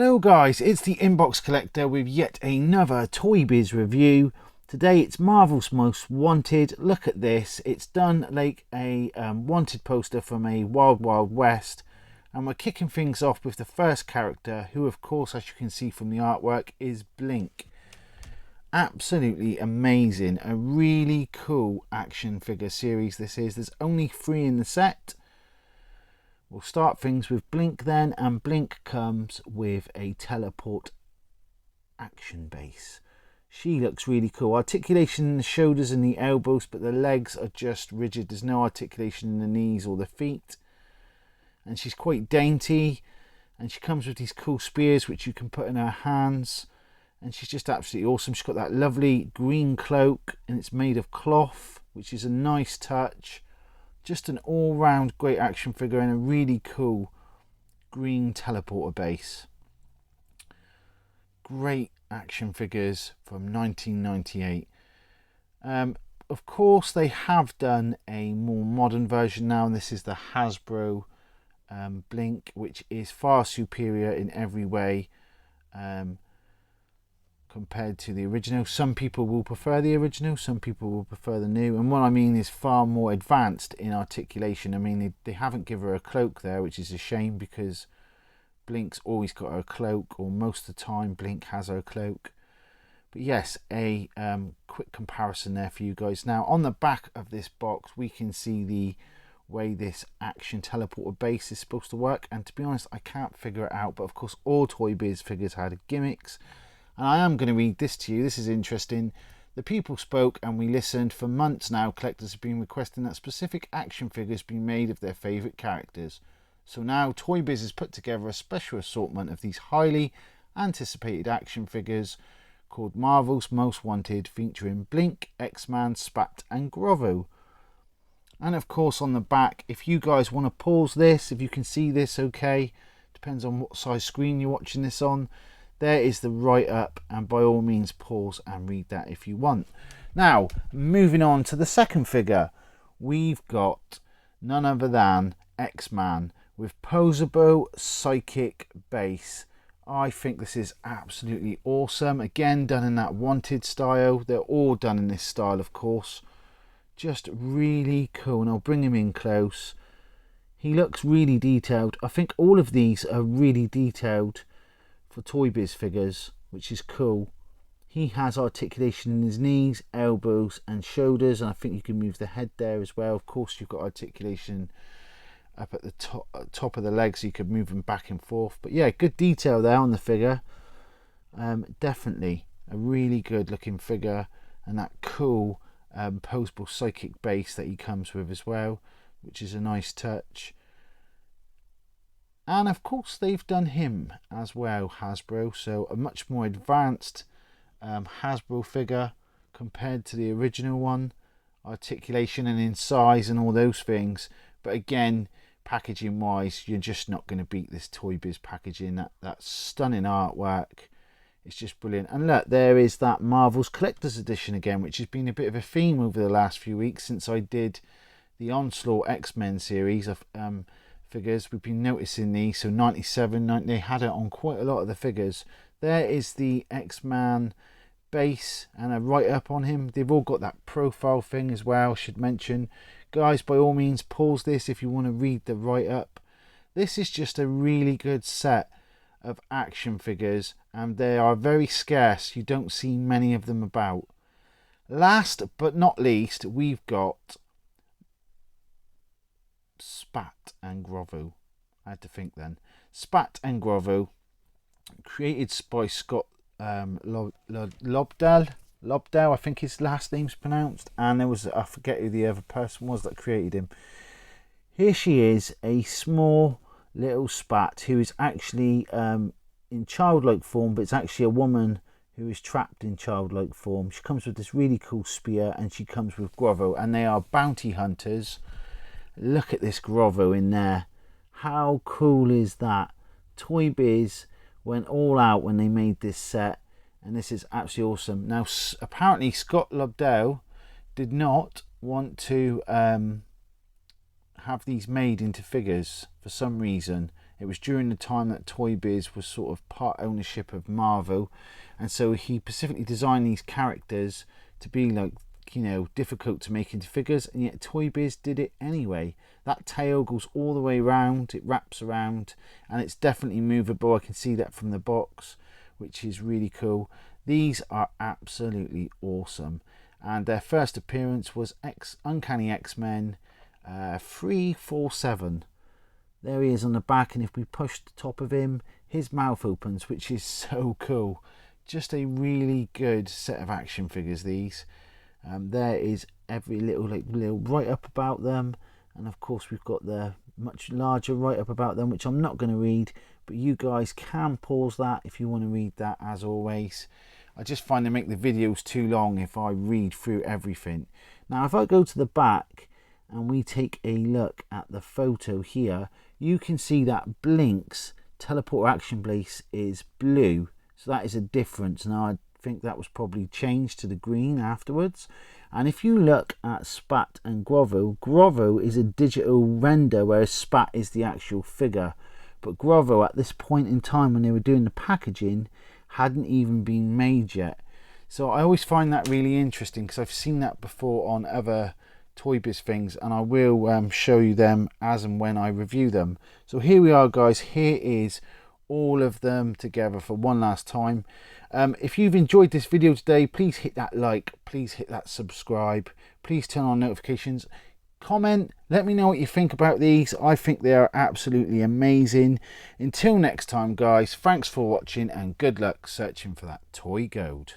Hello guys, it's the Inbox Collector with yet another Toybiz review. Today it's Marvel's Most Wanted. Look at this, it's done like a wanted poster from a Wild Wild West, and we're kicking things off with the first character, who of course, as you can see from the artwork, is Blink. Absolutely amazing, a really cool action figure series this is. There's only 3 in the set. We'll start things with Blink then, and Blink comes with a teleport action base. She looks really cool. Articulation in the shoulders and the elbows, but the legs are just rigid. There's no articulation in the knees or the feet. And she's quite dainty, and she comes with these cool spears which you can put in her hands. And she's just absolutely awesome. She's got that lovely green cloak, and it's made of cloth, which is a nice touch. Just an all-round great action figure and a really cool green teleporter base. Great action figures from 1998. Of course, they have done a more modern version now, and this is the Hasbro Blink, which is far superior in every way compared to the original. Some people will prefer the original, some people will prefer the new, and what I mean is far more advanced in articulation. I mean, they haven't given her a cloak there, which is a shame, because Blink's always got her cloak, or most of the time Blink has her cloak. But yes, a quick comparison there for you guys. Now on the back of this box we can see the way this action teleporter base is supposed to work, and to be honest I can't figure it out, but of course all Toybiz figures had gimmicks. And I am going to read this to you. This is interesting. The people spoke and we listened. For months now, collectors have been requesting that specific action figures be made of their favourite characters. So now Toybiz has put together a special assortment of these highly anticipated action figures called Marvel's Most Wanted, featuring Blink, X-Men, Spat and Grovo. And of course on the back, if you guys want to pause this, if you can see this okay, depends on what size screen you're watching this on. There is the write-up, and by all means pause and read that if you want. Now, moving on to the second figure, we've got none other than X-Man with posable psychic base. I think this is absolutely awesome. Again, done in that wanted style. They're all done in this style, of course. Just really cool, and I'll bring him in close. He looks really detailed. I think all of these are really detailed for Toybiz figures, which is cool. He has articulation in his knees, elbows and shoulders, and I think you can move the head there as well. Of course you've got articulation up at the top of the legs, so you could move them back and forth. But yeah, good detail there on the figure. Definitely a really good looking figure, and that cool posable psychic base that he comes with as well, which is a nice touch. And of course they've done him as well, Hasbro, so a much more advanced Hasbro figure compared to the original one, articulation and in size and all those things. But again, packaging wise, you're just not going to beat this Toybiz packaging. That stunning artwork, it's just brilliant. And look, there is that Marvel's Collector's Edition again, which has been a bit of a theme over the last few weeks since I did the Onslaught X-Men series of figures. We've been noticing these, so 97, they had it on quite a lot of the figures. There is the X-Man base and a write-up on him. They've all got that profile thing as well, should mention. Guys, by all means pause this if you want to read the write-up. This is just a really good set of action figures, and they are very scarce. You don't see many of them about. Last but not least, we've got Spat and Grovo. I had to think then. Spat and Grovo, created by Scott Lobdell, I think his last name's pronounced, and there was, I forget who the other person was that created him. Here she is, a small little Spat who is actually in childlike form, but it's actually a woman who is trapped in childlike form. She comes with this really cool spear, and she comes with Grovo, and they are bounty hunters. Look at this Grovo in there. How cool is that? Toybiz went all out when they made this set, and this is absolutely awesome. Now apparently Scott Lobdell did not want to have these made into figures for some reason. It was during the time that Toybiz was sort of part ownership of Marvel, and so he specifically designed these characters to be like, you know, difficult to make into figures, and yet Toybiz did it anyway. That tail goes all the way around, it wraps around, and it's definitely movable. I can see that from the box, which is really cool. These are absolutely awesome, and their first appearance was Uncanny X-Men 347. There he is on the back, and if we push the top of him, his mouth opens, which is so cool. Just a really good set of action figures, these. There is every little write-up about them, and of course we've got the much larger write-up about them, which I'm not going to read, but you guys can pause that if you want to read that, as always. I just find they make the videos too long if I read through everything. Now if I go to the back and we take a look at the photo here, you can see that Blink's teleporter action base is blue, so that is a difference. Now I think that was probably changed to the green afterwards. And if you look at Spat and Grovo is a digital render, whereas Spat is the actual figure. But Grovo at this point in time when they were doing the packaging hadn't even been made yet. So I always find that really interesting, because I've seen that before on other Toybiz things, and I will show you them as and when I review them. So here we are, guys. Here is all of them together for one last time. If you've enjoyed this video today, please hit that like, please hit that subscribe, please turn on notifications, comment, let me know what you think about these. I think they are absolutely amazing. Until next time, guys, thanks for watching and good luck searching for that toy gold.